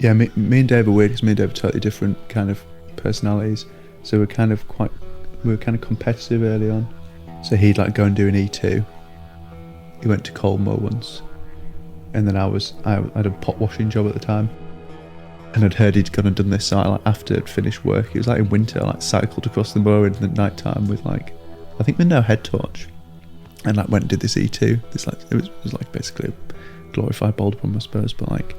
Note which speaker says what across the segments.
Speaker 1: Yeah, me and Dave are weird because me and Dave are totally different kind of personalities. So we were kind of competitive early on. So he'd like go and do an E2. He went to Colmore once, and then I had a pot washing job at the time, and I'd heard he'd gone and done this. So like after I'd finished work, it was like in winter, I like cycled across the moor in the night time with like, I think with no head torch, and like went and did this E2. This like it was like basically a glorified boulder bomb, I suppose, but like.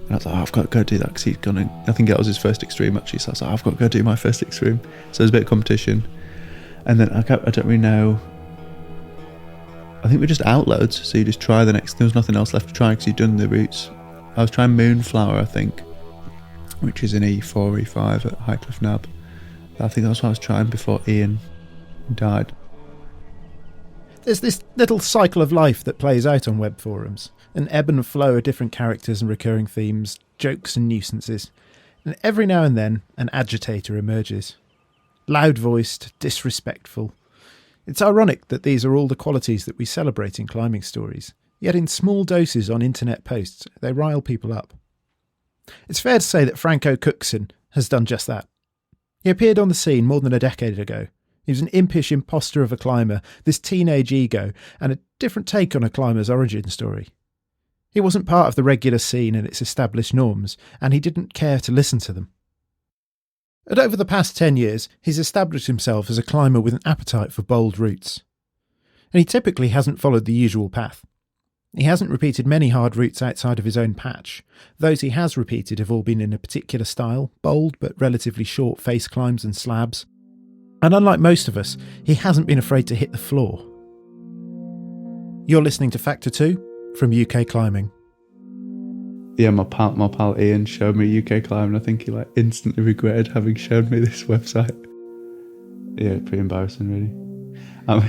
Speaker 1: And I was like, I've got to go do that because he's gone and I think that was his first extreme actually. So I was like, I've got to go do my first extreme. So there's a bit of competition. And then I don't really know. I think we're just outloads. So you just try the next. There was nothing else left to try because you'd done the routes. I was trying Moonflower, I think, which is in E4, E5 at Highcliffe Nab. I think that's what I was trying before Ian died.
Speaker 2: There's this little cycle of life that plays out on web forums. An ebb and flow of different characters and recurring themes, jokes and nuisances. And every now and then, an agitator emerges. Loud-voiced, disrespectful. It's ironic that these are all the qualities that we celebrate in climbing stories, yet in small doses on internet posts, they rile people up. It's fair to say that Franco Cookson has done just that. He appeared on the scene more than a decade ago. He was an impish imposter of a climber, this teenage ego, and a different take on a climber's origin story. He wasn't part of the regular scene and its established norms, and he didn't care to listen to them. And over the past 10 years, he's established himself as a climber with an appetite for bold routes. And he typically hasn't followed the usual path. He hasn't repeated many hard routes outside of his own patch. Those he has repeated have all been in a particular style, bold but relatively short face climbs and slabs. And unlike most of us, he hasn't been afraid to hit the floor. You're listening to Factor 2 from UKClimbing.
Speaker 1: Yeah, my pal Ian showed me UKClimbing. I think he like instantly regretted having shown me this website. Yeah, pretty embarrassing, really. I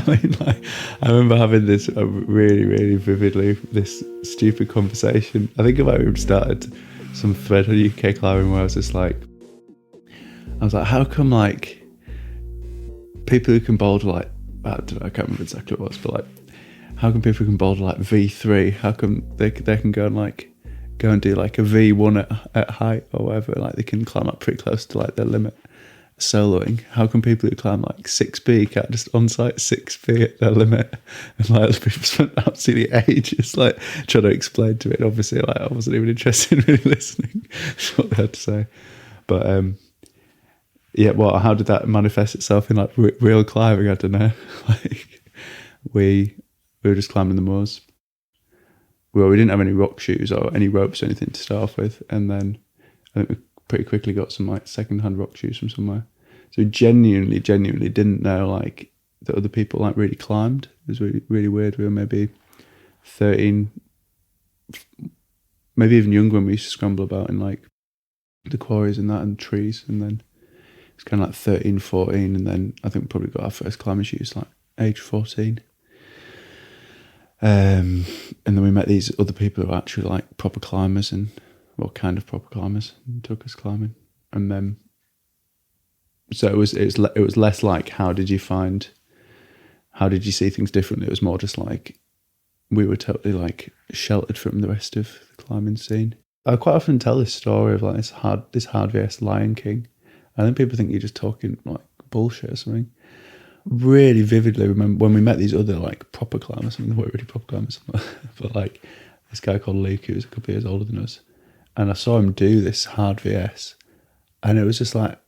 Speaker 1: mean, like, I remember having this really, really vividly, this stupid conversation. I think about we started some thread on UKClimbing where I was like, how come like people who can boulder like, I don't know, I can't remember exactly what it was, but like, how come people who can boulder like V3, how come they can go and do like a V1 at height or whatever, like they can climb up pretty close to like their limit soloing. How come people who climb like 6B can't just on-site 6B at their limit? And like people spent absolutely ages like trying to explain to it. Obviously like I wasn't even interested in really listening to what they had to say. But yeah, well, how did that manifest itself in like real climbing? I don't know. Like we were just climbing the moors. Well, we didn't have any rock shoes or any ropes or anything to start off with, and then I think we pretty quickly got some like second-hand rock shoes from somewhere. So we genuinely didn't know like that other people like really climbed. It was really, really weird. We were maybe 13, maybe even younger when we used to scramble about in like the quarries and that and trees, and then it's kind of like 13, 14, and then I think we probably got our first climbing shoes like age 14. And then we met these other people who were actually like proper climbers and kind of proper climbers, and took us climbing. And then so it was less like how did you see things differently. It was more just like we were totally like sheltered from the rest of the climbing scene. I quite often tell this story of like this hard vs Lion King. I think people think you're just talking like bullshit or something. Really vividly remember when we met these other like proper climbers. I mean, they weren't really proper climbers, but like this guy called Luke, who was a couple of years older than us, and I saw him do this hard VS, and it was just like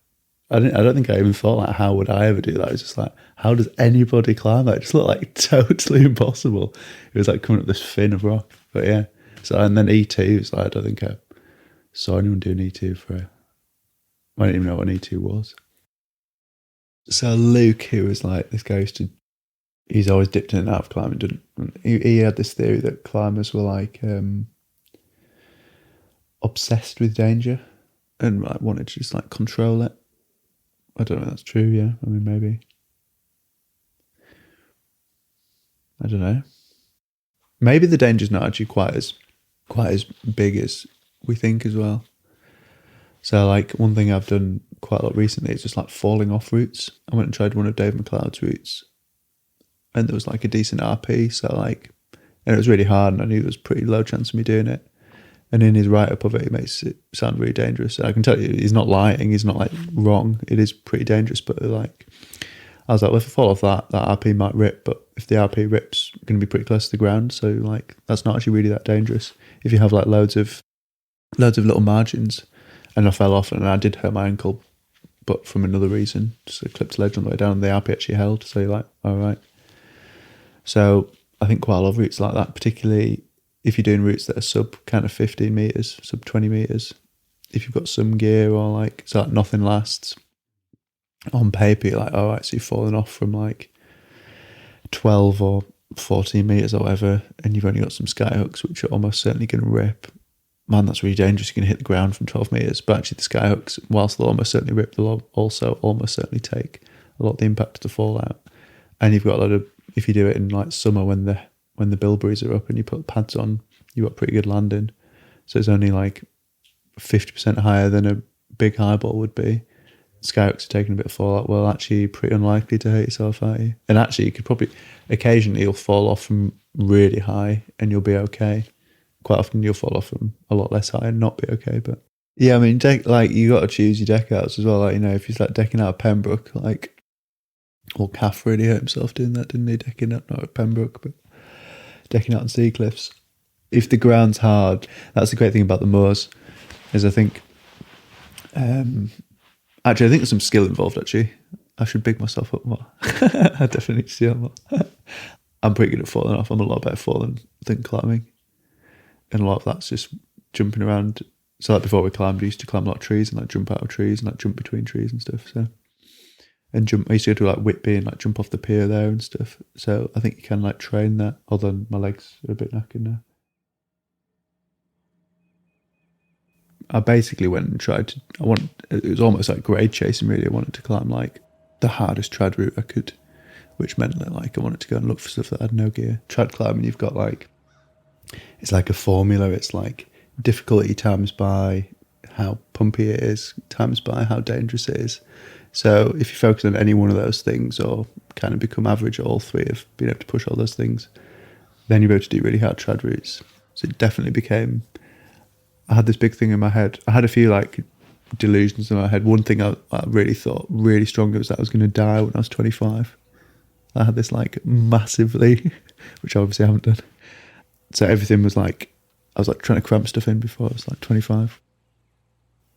Speaker 1: I don't think I even thought like how would I ever do that. It was just like how does anybody climb that? It just looked like totally impossible. It was like coming up this fin of rock, but yeah. So and then E2 was like I don't think I saw anyone doing E2 for. I didn't even know what an E2 was. So Luke, who was like this guy, he's always dipped in and out of climbing. Didn't he had this theory that climbers were like obsessed with danger and like wanted to just like control it. I don't know if that's true. Yeah, I mean maybe. I don't know. Maybe the danger's not actually quite as big as we think as well. So like one thing I've done quite a lot recently is just like falling off routes. I went and tried one of Dave McLeod's routes and there was like a decent RP. So like, and it was really hard and I knew there was pretty low chance of me doing it. And in his write-up of it, he makes it sound really dangerous. And I can tell you, he's not lying. He's not like wrong. It is pretty dangerous. But like, I was like, well, if I fall off that RP might rip. But if the RP rips, it's going to be pretty close to the ground. So like, that's not actually really that dangerous. If you have like loads of little margins, and I fell off and I did hurt my ankle, but from another reason, just a clipped ledge on the way down, and the RP actually held. So you're like, all right. So I think quite a lot of routes like that, particularly if you're doing routes that are sub kind of 15 metres, sub 20 metres, if you've got some gear or like, so like nothing lasts, on paper you're like, all right, so you've fallen off from like 12 or 14 metres or whatever, and you've only got some sky hooks, which are almost certainly going to rip. Man, that's really dangerous. You're going to hit the ground from 12 metres. But actually the sky hooks, whilst they'll almost certainly rip, they'll also almost certainly take a lot of the impact of the fallout. And you've got a lot of, if you do it in like summer when the bilberries are up and you put pads on, you've got pretty good landing. So it's only like 50% higher than a big highball would be. Skyhooks are taking a bit of fallout. Well, actually, pretty unlikely to hurt yourself, aren't you? And actually, you could probably, occasionally you'll fall off from really high and you'll be okay. Quite often you'll fall off from a lot less high and not be okay. But yeah, I mean, like you got to choose your deck outs as well. Like, you know, if you're like decking out of Pembroke, like, well, Caff really hurt himself doing that, didn't he? Decking out, not at Pembroke, but decking out on sea cliffs. If the ground's hard, that's the great thing about the moors, is I think, actually, I think there's some skill involved, actually. I should big myself up more. I definitely need to see that more. I'm pretty good at falling off. I'm a lot better falling than climbing. And a lot of that's just jumping around. So like before we climbed, we used to climb a lot of trees and like jump out of trees and like jump between trees and stuff. So, and jump, I used to go to like Whitby and like jump off the pier there and stuff. So I think you can like train that, although my legs are a bit knackered now. I basically went and tried to, it was almost like grade chasing really. I wanted to climb like the hardest trad route I could, which meant that like I wanted to go and look for stuff that had no gear. Trad climbing, you've got like, it's like a formula. It's like difficulty times by how pumpy it is, times by how dangerous it is. So if you focus on any one of those things or kind of become average at all three of being able to push all those things, then you're able to do really hard trad routes. So it definitely became, I had this big thing in my head. I had a few like delusions in my head. One thing I really thought really strongly was that I was going to die when I was 25. I had this like massively, which I obviously haven't done. So everything was like, I was like trying to cramp stuff in before I was like 25.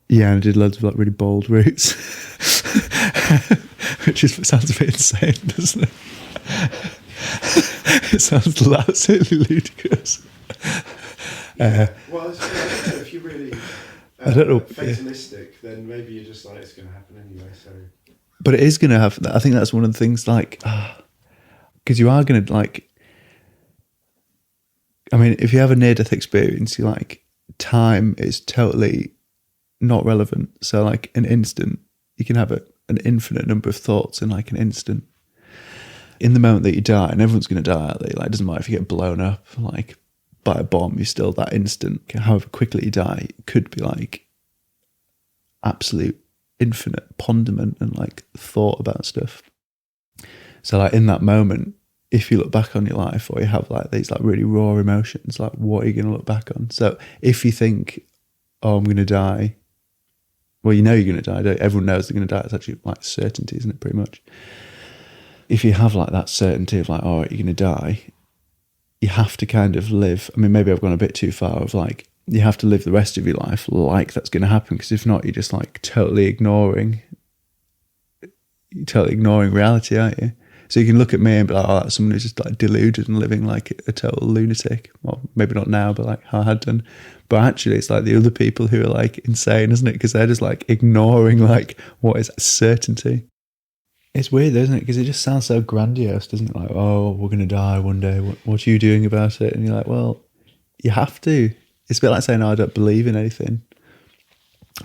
Speaker 1: Yeah, and I did loads of like really bold routes, which sounds a bit insane, doesn't it? It sounds absolutely ludicrous.
Speaker 3: Well, if you're really
Speaker 1: I don't know.
Speaker 3: fatalistic, then maybe you're just like, it's going to happen anyway. So,
Speaker 1: but it is going to happen. I think that's one of the things, like, because you are going to like. I mean, if you have a near-death experience, you like time is totally not relevant. So, like an instant, you can have an infinite number of thoughts in like an instant. In the moment that you die, and everyone's going to die out there, like it doesn't matter if you get blown up, like by a bomb, you're still that instant. However quickly you die, it could be like absolute infinite ponderment and like thought about stuff. So, like in that moment, if you look back on your life or you have like these like really raw emotions, like what are you going to look back on? So if you think, oh, I'm going to die, well, you know you're going to die, don't you? Everyone knows they're going to die. It's actually like certainty, isn't it, pretty much? If you have like that certainty of like, all right, you're going to die, you have to kind of live. I mean, maybe I've gone a bit too far of like, you have to live the rest of your life like that's going to happen, because if not, you're just like totally ignoring reality, aren't you? So you can look at me and be like, oh, that's someone who's just like deluded and living like a total lunatic. Well, maybe not now, but like how I had done. But actually it's like the other people who are like insane, isn't it? Because they're just like ignoring like what is certainty. It's weird, isn't it? Because it just sounds so grandiose, doesn't it? Like, oh, we're going to die one day. What are you doing about it? And you're like, well, you have to. It's a bit like saying, oh, I don't believe in anything,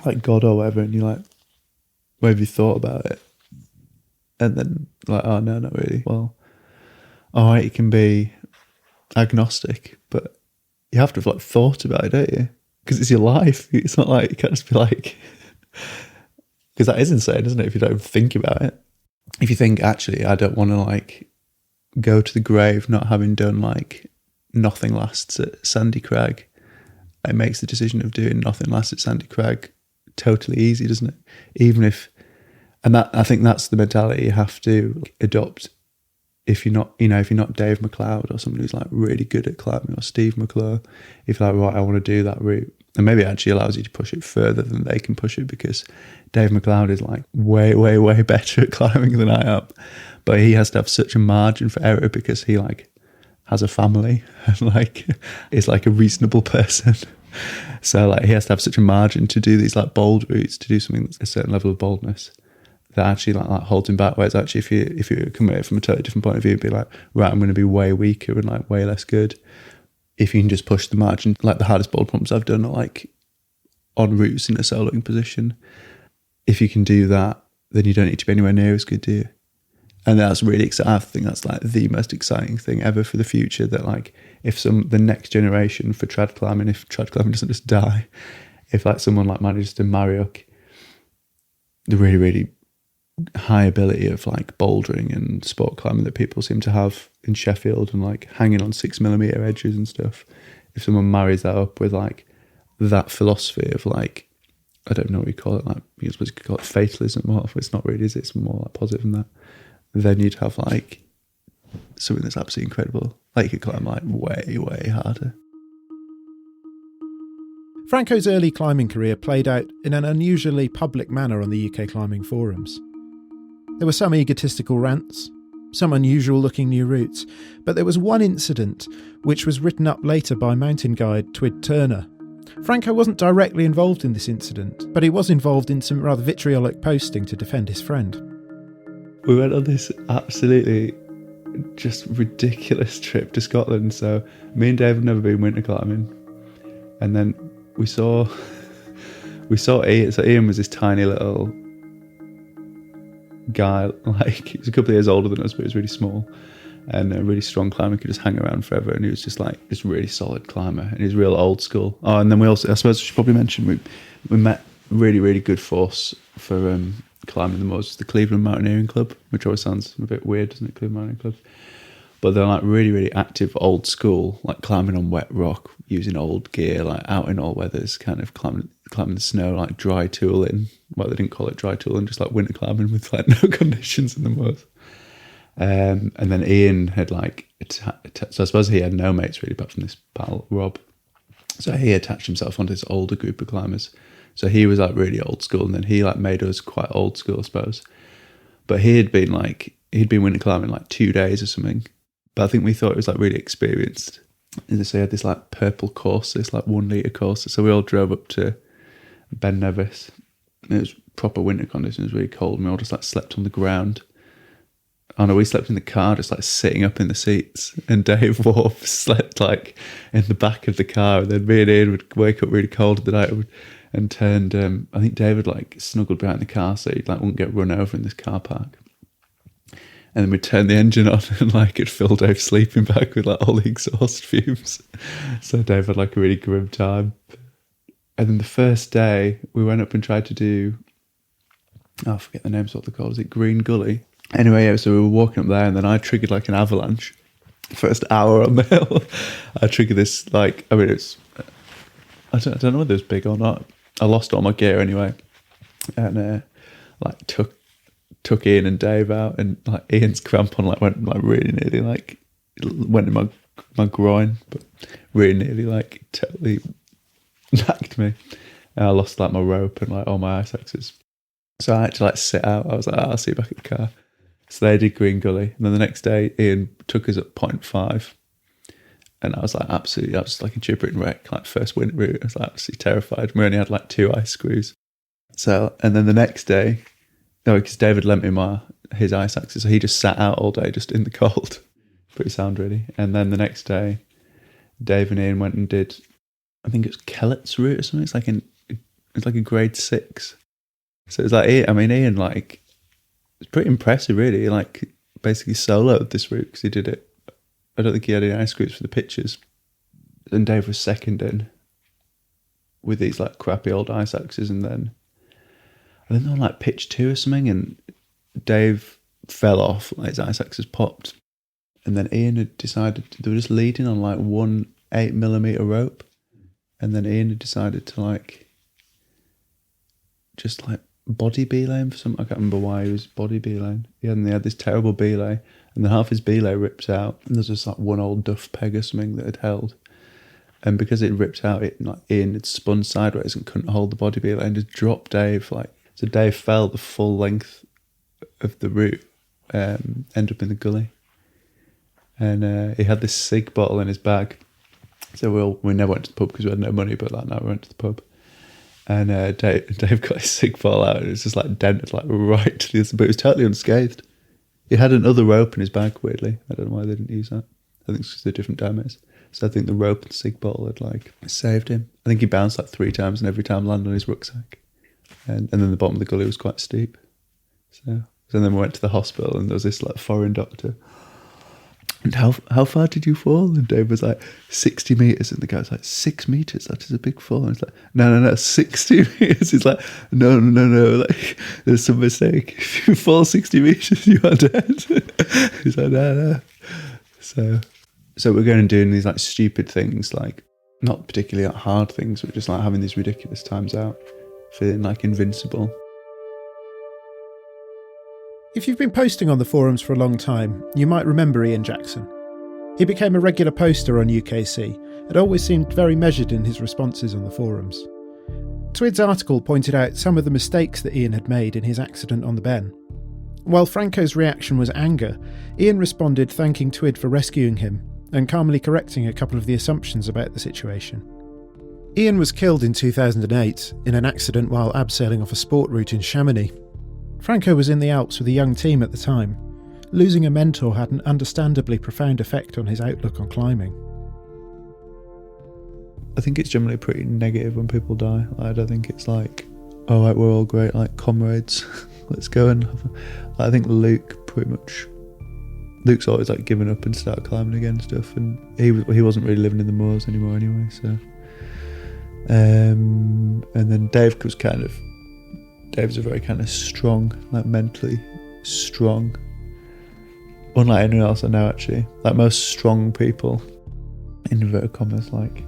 Speaker 1: like God or whatever. And you're like, what have you thought about it? And then like, oh, no, not really. Well, all right, you can be agnostic, but you have to have like thought about it, don't you? Because it's your life. It's not like, you can't just be like, because that is insane, isn't it? If you don't think about it. If you think, actually, I don't want to like go to the grave not having done like Nothing Lasts at Sandy Crag, it makes the decision of doing nothing less at Sandy Crag totally easy, doesn't it? Even if, and that, I think that's the mentality you have to adopt if you're not, if you're not Dave McLeod or somebody who's like really good at climbing, or Steve McClure, if you're like, right, I want to do that route. And maybe it actually allows you to push it further than they can push it, because Dave McLeod is like way, way, way better at climbing than I am. But he has to have such a margin for error because he like has a family and like is like a reasonable person. So like he has to have such a margin to do these like bold routes, to do something that's a certain level of boldness, that actually like holds him back. Whereas actually if you come at it from a totally different point of view, it'd be like, right, I'm going to be way weaker and like way less good. If you can just push the margin, like the hardest bold pumps I've done are like on routes in a soloing position. If you can do that, then you don't need to be anywhere near as good, do you? And that's really exciting. I think that's like the most exciting thing ever for the future, that like if the next generation for trad climbing, if trad climbing doesn't just die, if like someone like manages to marry up the really, really high ability of like bouldering and sport climbing that people seem to have in Sheffield, and like hanging on 6mm edges and stuff, if someone marries that up with like that philosophy of like, I don't know what you call it, like you're supposed to call it fatalism, or it's not really, is it? It's more like positive than that. Then you'd have like something that's absolutely incredible. Like you could climb like way, way harder.
Speaker 2: Franco's early climbing career played out in an unusually public manner on the UK climbing forums. There were some egotistical rants, some unusual looking new routes, but there was one incident which was written up later by mountain guide Twid Turner. Franco wasn't directly involved in this incident, but he was involved in some rather vitriolic posting to defend his friend.
Speaker 1: We went on this absolutely just ridiculous trip to Scotland. So me and Dave had never been winter climbing, and then we saw Ian. So Ian was this tiny little guy, like he was a couple of years older than us, but he was really small and a really strong climber, could just hang around forever, and he was just like this really solid climber, and he's real old school. Oh, and then we also, I suppose I should probably mention, we met really, really good force for climbing the most, the Cleveland Mountaineering Club, which always sounds a bit weird, doesn't it, Cleveland Mountaineering Club? But they're like really, really active, old school, like climbing on wet rock, using old gear, like out in all weathers, kind of climbing the snow, like dry tooling. Well, they didn't call it dry tooling, just like winter climbing with like no conditions in the mud. And then Ian had like, so I suppose he had no mates really, apart from this pal, Rob. So he attached himself onto this older group of climbers. So he was like really old school, and then he like made us quite old school, I suppose. But he'd been winter climbing like 2 days or something. But I think we thought it was like really experienced. And so he had this like purple course, this like 1 litre course. So we all drove up to Ben Nevis. It was proper winter conditions, really cold, and we all just like slept on the ground. Oh no, we slept in the car, just like sitting up in the seats, and Dave Warp slept like in the back of the car, and then me and Ian would wake up really cold at the night and turned, I think David like snuggled behind the car so he like wouldn't get run over in this car park. And then we'd turn the engine on, and like it'd fill Dave's sleeping bag with like all the exhaust fumes. So Dave had like a really grim time. And then the first day we went up and tried to do, I forget the names, what they're called, is it Green Gully? Anyway, yeah, so we were walking up there, and then I triggered like an avalanche. First hour on the hill, I triggered this like, I mean, I don't know whether it was big or not. I lost all my gear anyway, and like took Ian and Dave out, and like Ian's crampon like went like really nearly like went in my groin, but really nearly like totally knacked me, and I lost like my rope and like all my ice axes. So I had to like sit out. I was like, I'll see you back at the car. So they did Green Gully, and then the next day Ian took us at 0.5, and I was like I was just like a gibbering wreck, like first winter route. I was like absolutely terrified. We only had like 2 ice screws. So, and then the next day, because David lent me his ice axes, so he just sat out all day just in the cold. Pretty sound really. And then the next day, Dave and Ian went and did, I think it was Kellett's route or something. It's like a grade 6. So it was like, Ian like, it's pretty impressive really. He like basically soloed this route because he did it. I don't think he had any ice screws for the pictures. And Dave was second in with these like crappy old ice axes, and then I think they were on like pitch 2 or something, and Dave fell off, like his ice axes popped. And then Ian had decided they were just leading on like 1 8mm rope. And then Ian had decided to like just like body belaying for something. I can't remember why he was body belaying. He had this terrible belay, and then half his belay rips out, and there's just like one old duff peg or something that had held. And because it ripped out, Ian had spun sideways and couldn't hold the body belay and just dropped Dave. So Dave fell the full length of the route, ended up in the gully. And he had this cig bottle in his bag. So we never went to the pub because we had no money, but that night we went to the pub. And Dave got his cig bottle out, and it was just like dented like right to the other, but it was totally unscathed. He had another rope in his bag, weirdly. I don't know why they didn't use that. I think it's because they're different diameters. So I think the rope and cig bottle had like saved him. I think he bounced like 3 times and every time landed on his rucksack. And then the bottom of the gully was quite steep. So then we went to the hospital, and there was this like foreign doctor. And how far did you fall? And Dave was like, 60 metres. And the guy was like, 6 metres? That is a big fall. And he's like, no, 60 metres. He's like, no. Like, there's some mistake. If you fall 60 metres, you are dead. He's like, no. So we're going and doing these like stupid things, like not particularly like hard things, but just like having these ridiculous times out, feeling like invincible.
Speaker 2: If you've been posting on the forums for a long time, you might remember Ian Jackson. He became a regular poster on UKC and always seemed very measured in his responses on the forums. Twid's article pointed out some of the mistakes that Ian had made in his accident on the Ben. While Franco's reaction was anger, Ian responded thanking Twid for rescuing him and calmly correcting a couple of the assumptions about the situation. Ian was killed in 2008 in an accident while abseiling off a sport route in Chamonix. Franco was in the Alps with a young team at the time. Losing a mentor had an understandably profound effect on his outlook on climbing.
Speaker 1: I think it's generally pretty negative when people die. I don't think it's like, oh, right, we're all great, like comrades, let's go and I think Luke's always like given up and started climbing again and stuff, and he wasn't really living in the moors anymore anyway. So, and then Dave's a very kind of strong, like mentally strong. Unlike anyone else I know, actually, like most strong people, in inverted commas, like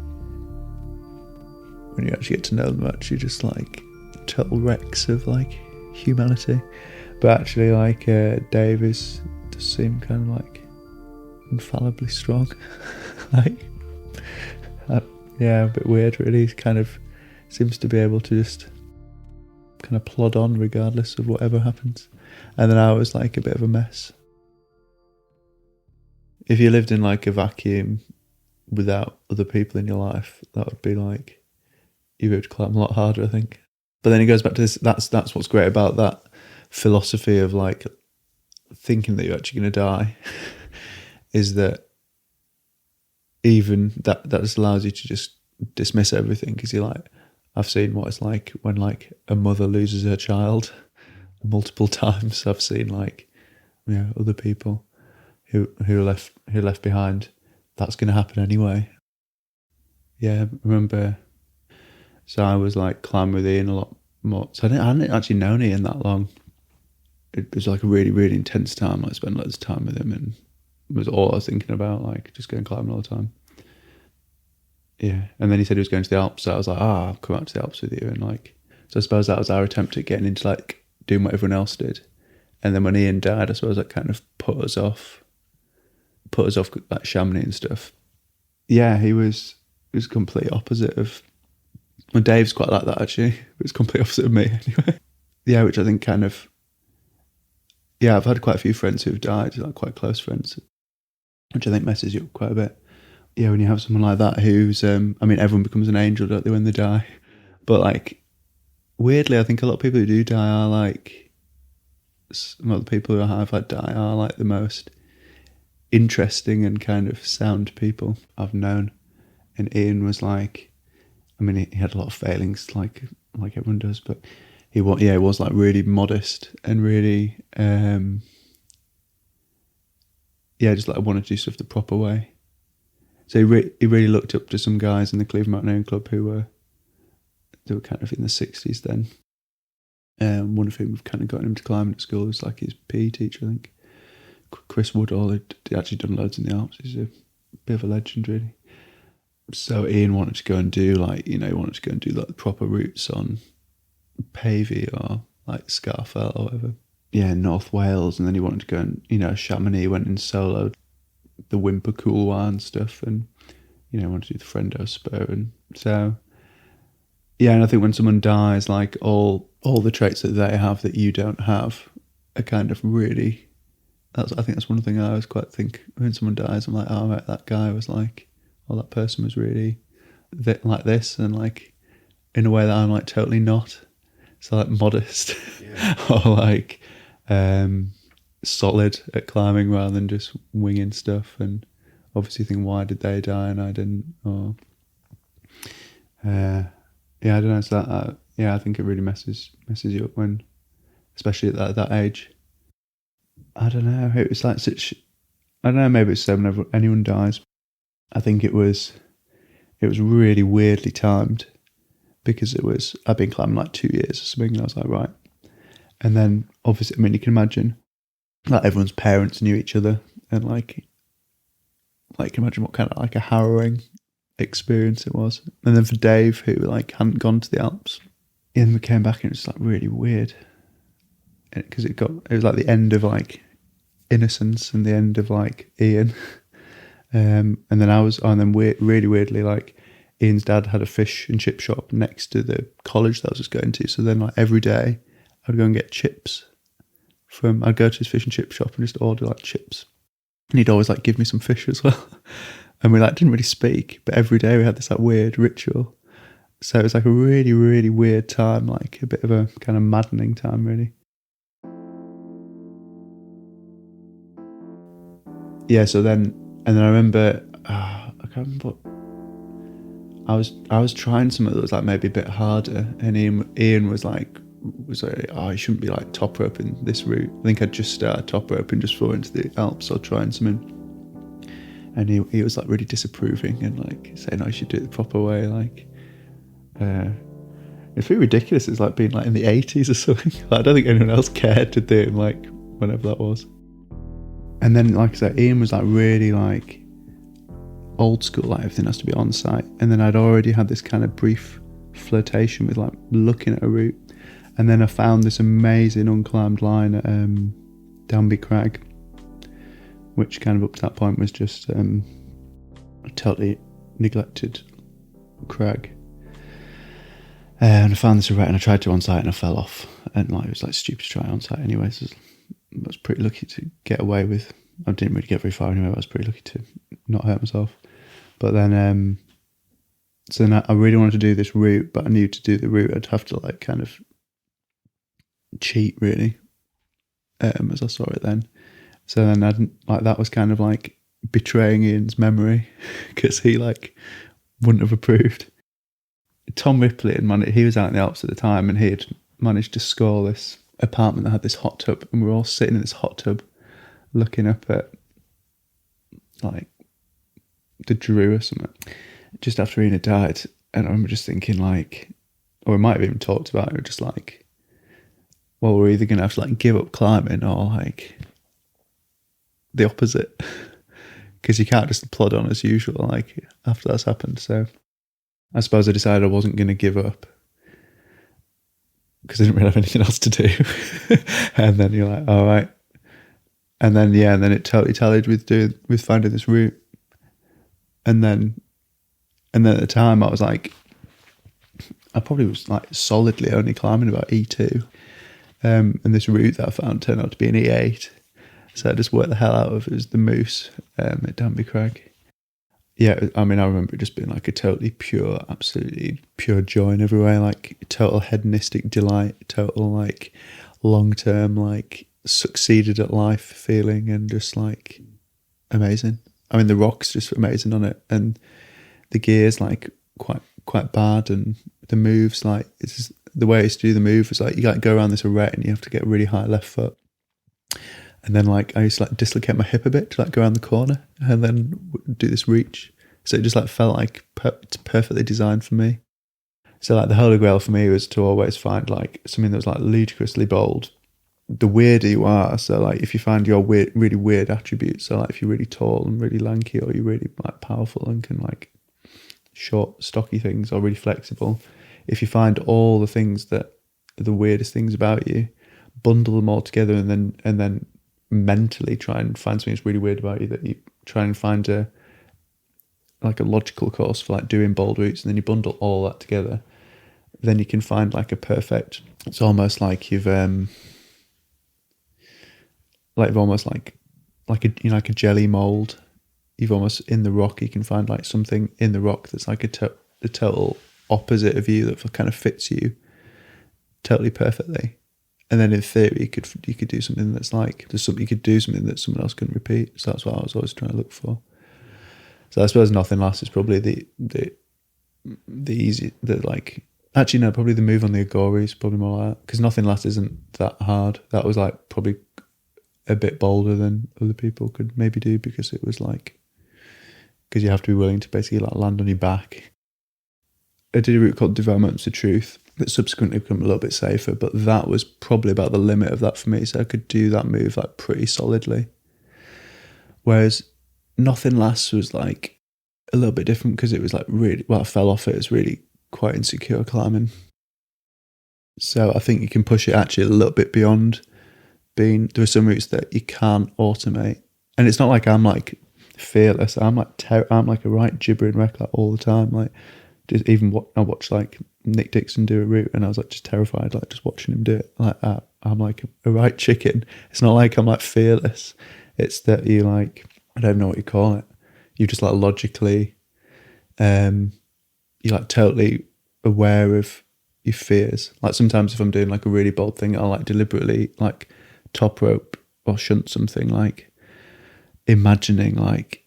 Speaker 1: when you actually get to know them, actually just like total wrecks of like humanity. But actually, like Dave does seem kind of like infallibly strong. Like, yeah, a bit weird really. He kind of seems to be able to just kind of plod on regardless of whatever happens. And then I was like a bit of a mess. If you lived in like a vacuum without other people in your life, that would be like, you'd be able to climb a lot harder, I think. But then it goes back to this, that's what's great about that philosophy of like thinking that you're actually going to die is that even that just allows you to just dismiss everything, because you're like, I've seen what it's like when like a mother loses her child multiple times. I've seen like, you know, other people who are left behind. That's going to happen anyway. Yeah, remember. So I was like climbing with Ian a lot more. So I hadn't actually known Ian that long. It was like a really, really intense time. Like, I spent loads of time with him, and it was all I was thinking about, like just going climbing all the time. Yeah, and then he said he was going to the Alps, so I was like, I'll come out to the Alps with you, and like, so I suppose that was our attempt at getting into like doing what everyone else did. And then when Ian died, I suppose that kind of put us off like Chamonix and stuff. Yeah, he was complete opposite of. Well, Dave's quite like that actually. It was complete opposite of me anyway. Yeah, which I think kind of. Yeah, I've had quite a few friends who've died, like quite close friends, which I think messes you up quite a bit. Yeah, when you have someone like that who's, I mean, everyone becomes an angel, don't they, when they die? But like, weirdly, I think a lot of people who do die are like, some of the people who I've had die are like the most interesting and kind of sound people I've known. And Ian was like, I mean, he had a lot of failings, like everyone does, but he was like really modest and really, just like wanted to do stuff the proper way. So he really looked up to some guys in the Cleveland Mountaineering Club they were kind of in the 60s then. One of whom kind of got him to climbing at school. It was like his PE teacher, I think. Chris Woodall, he'd actually done loads in the Alps. He's a bit of a legend, really. So Ian wanted to go and do like, he wanted to go and do like the proper routes on Pavey or like Scarfell or whatever. Yeah, North Wales. And then he wanted to go and, Chamonix, went in solo, the Whimper Couloir and stuff. And, wanted to do the Friendo Spur. And so, yeah, and I think when someone dies, like all the traits that they have that you don't have are kind of really, I think that's one thing I always quite think when someone dies, I'm like, oh, right, that guy was like, or that person was really like this, and like in a way that I'm like totally not. So like modest, yeah. Or like solid at climbing rather than just winging stuff. And obviously think, why did they die and I didn't? Or yeah, I don't know. So that I think it really messes you up when, especially at that age. I don't know. It was like such. I don't know. Maybe it's whenever anyone dies. I think it was really weirdly timed, because I'd been climbing like 2 years or something, and I was like, right. And then obviously, I mean, you can imagine like everyone's parents knew each other, and like imagine what kind of like a harrowing experience it was. And then for Dave, who like hadn't gone to the Alps, and we came back and it was like really weird, because it was like the end of like Innocence and the end of like Ian. And then really weirdly, like Ian's dad had a fish and chip shop next to the college that I was just going to. So then like every day I'd go and get chips I'd go to his fish and chip shop and just order like chips. And he'd always like give me some fish as well. And we like didn't really speak, but every day we had this like weird ritual. So it was like a really, really weird time, like a bit of a kind of maddening time, really. Yeah, so then, and then I remember, I can't remember what, I was trying something that was like maybe a bit harder, and Ian was like, oh, you shouldn't be like top roping this route. I think I'd just started top roping just before into the Alps or trying something. And he was like really disapproving and like saying, oh, you should do it the proper way. Like, it's really ridiculous. It's like being like in the 80s or something. Like, I don't think anyone else cared to do it, like whenever that was. And then, like I said, Ian was like really like old school, like everything has to be on site. And then I'd already had this kind of brief flirtation with like looking at a route. And then I found this amazing unclimbed line at Danby Crag, which kind of up to that point was just a totally neglected crag. And I found this arete and I tried to on site and I fell off. And like it was like stupid to try on site anyway. So I was pretty lucky to get away with. I didn't really get very far anyway. I was pretty lucky to not hurt myself. But then, so then I really wanted to do this route, but I knew to do the route I'd have to like kind of cheat really, as I saw it then. So then I didn't, like that was kind of like betraying Ian's memory because he like wouldn't have approved. Tom Ripley he was out in the Alps at the time, and he had managed to score this apartment that had this hot tub, and we were all sitting in this hot tub looking up at like the Drew or something just after Ian had died. And I remember just thinking like, or we might have even talked about it, just like, well, we're either going to have to like give up climbing or like the opposite, because you can't just plod on as usual like after that's happened. So I suppose I decided I wasn't going to give up because I didn't really have anything else to do. And then you're like, all right. And then, yeah, and then it totally tallied with finding this route. And then at the time I was like, I probably was like solidly only climbing about E2. And this route that I found turned out to be an E8. So I just worked the hell out of it. It was the Moose at Danby Crag. Yeah, I mean, I remember it just being like a totally pure, absolutely pure joy in every way, like total hedonistic delight, total like long-term, like succeeded at life feeling, and just like amazing. I mean, the rock's just amazing on it, and the gear's like quite bad, and the moves, like it's just, the way I used to do the move was like you got to go around this arete and you have to get a really high left foot. And then like I used to like dislocate my hip a bit to like go around the corner and then do this reach. So it just like felt like it's perfectly designed for me. So like the holy grail for me was to always find like something that was like ludicrously bold. The weirder you are, so like if you find your really weird attributes, so like if you're really tall and really lanky, or you're really like powerful and can like short, stocky things or really flexible, if you find all the things that are the weirdest things about you, bundle them all together, and then mentally try and find something that's really weird about you, that you try and find a logical course for like doing bold routes, and then you bundle all that together, then you can find like a perfect, it's almost like you've almost like a jelly mold. You've almost, in the rock, you can find like something in the rock that's like the total opposite of you, that kind of fits you totally perfectly. And then in theory, you could do something that's like, you could do something that someone else couldn't repeat. So that's what I was always trying to look for. So I suppose Nothing Lasts is probably the easy, actually no, probably the move on the Agori is probably more like that, because Nothing Lasts isn't that hard. That was like probably a bit bolder than other people could maybe do, because it was like, because you have to be willing to basically like land on your back. I did a route called Developments of Truth that subsequently became a little bit safer, but that was probably about the limit of that for me, so I could do that move like pretty solidly. Whereas Nothing Lasts was like a little bit different, because it was like really, well, I fell off it, it's really quite insecure climbing. So I think you can push it actually a little bit beyond there are some routes that you can't automate. And it's not like I'm like fearless, I'm like a right gibbering wreck like all the time. Like, just even what I watched like Nick Dixon do a route, and I was like just terrified, like just watching him do it. Like I'm like a right chicken. It's not like I'm like fearless. It's that you like, I don't know what you call it. You just like logically, you're like totally aware of your fears. Like sometimes if I'm doing like a really bold thing, I'll like deliberately like top rope or shunt something, like imagining like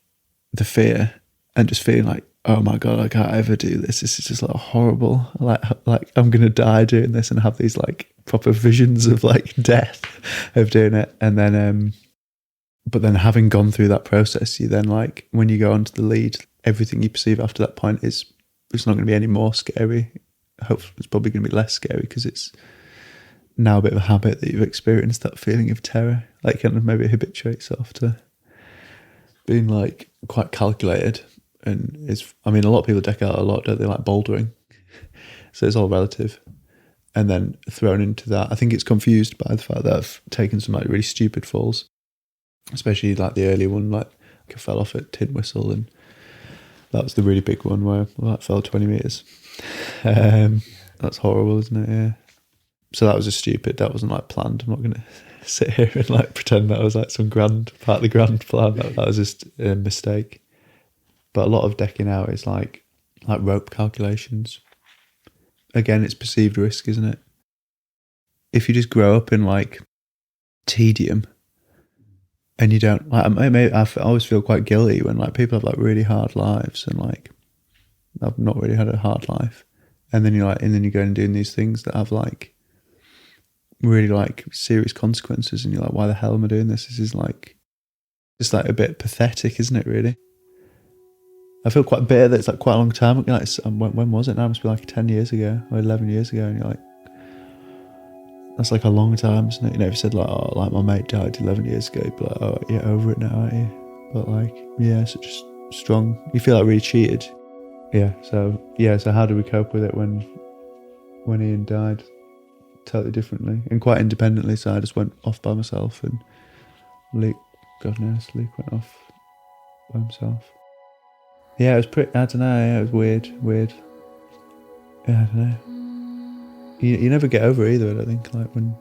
Speaker 1: the fear and just feeling like, oh my God, I can't ever do this. This is just like horrible. Like I'm going to die doing this, and have these like proper visions of like death of doing it. And then, but then having gone through that process, you then like, when you go onto the lead, everything you perceive after that point it's not going to be any more scary. Hopefully it's probably going to be less scary, because it's now a bit of a habit that you've experienced that feeling of terror. Like kind of maybe habituates off to being like quite calculated. And a lot of people deck out a lot, don't they, like bouldering. So it's all relative. And then thrown into that, I think it's confused by the fact that I've taken some like really stupid falls, especially like the early one, like I fell off at Tin Whistle, and that was the really big one where I fell 20 metres. That's horrible, isn't it? Yeah. So that was just stupid. That wasn't like planned. I'm not going to sit here and like pretend that was like some grand part of the grand plan. That was just a mistake. But a lot of decking out is like rope calculations. Again, it's perceived risk, isn't it? If you just grow up in like tedium, and you don't like, I always feel quite guilty when like people have like really hard lives, and like I've not really had a hard life, and then you go and doing these things that have like really like serious consequences, and you're like, why the hell am I doing this? This is like, it's like a bit pathetic, isn't it? Really. I feel quite bitter that it's like quite a long time ago. Like, when was it now? It must be like 10 years ago or 11 years ago. And you're like, that's like a long time, isn't it? You know, if you said like, oh, like my mate died 11 years ago, you'd be like, oh, you're over it now, aren't you? But like, yeah, such strong. You feel like really cheated. So how did we cope with it when Ian died? Totally differently and quite independently. So I just went off by myself, and Luke went off by himself. Yeah, it was pretty, I don't know, yeah, it was weird. Yeah, I don't know. You never get over either, I don't think, like when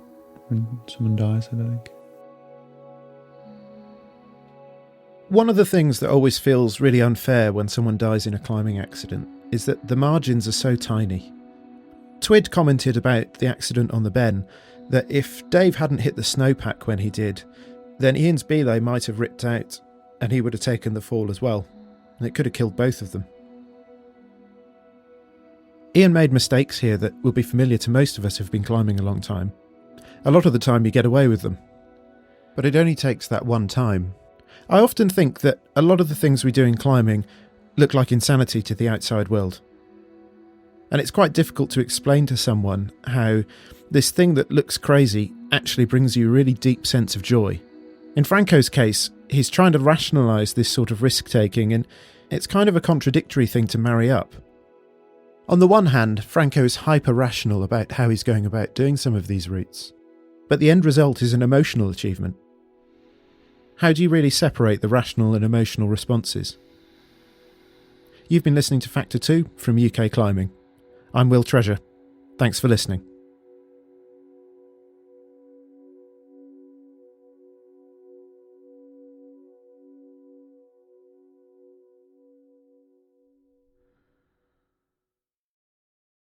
Speaker 1: someone dies, I don't think.
Speaker 2: One of the things that always feels really unfair when someone dies in a climbing accident is that the margins are so tiny. Twid commented about the accident on the Ben that if Dave hadn't hit the snowpack when he did, then Ian's belay might have ripped out and he would have taken the fall as well. And it could have killed both of them. Ian made mistakes here that will be familiar to most of us who've been climbing a long time. A lot of the time you get away with them. But it only takes that one time. I often think that a lot of the things we do in climbing look like insanity to the outside world. And it's quite difficult to explain to someone how this thing that looks crazy actually brings you a really deep sense of joy. In Franco's case, he's trying to rationalise this sort of risk-taking, and It's kind of a contradictory thing to marry up. On the one hand, Franco's hyper-rational about how he's going about doing some of these routes, but the end result is an emotional achievement. How do you really separate the rational and emotional responses? You've been listening to Factor 2 from UKClimbing. I'm Will Treasure. Thanks for listening.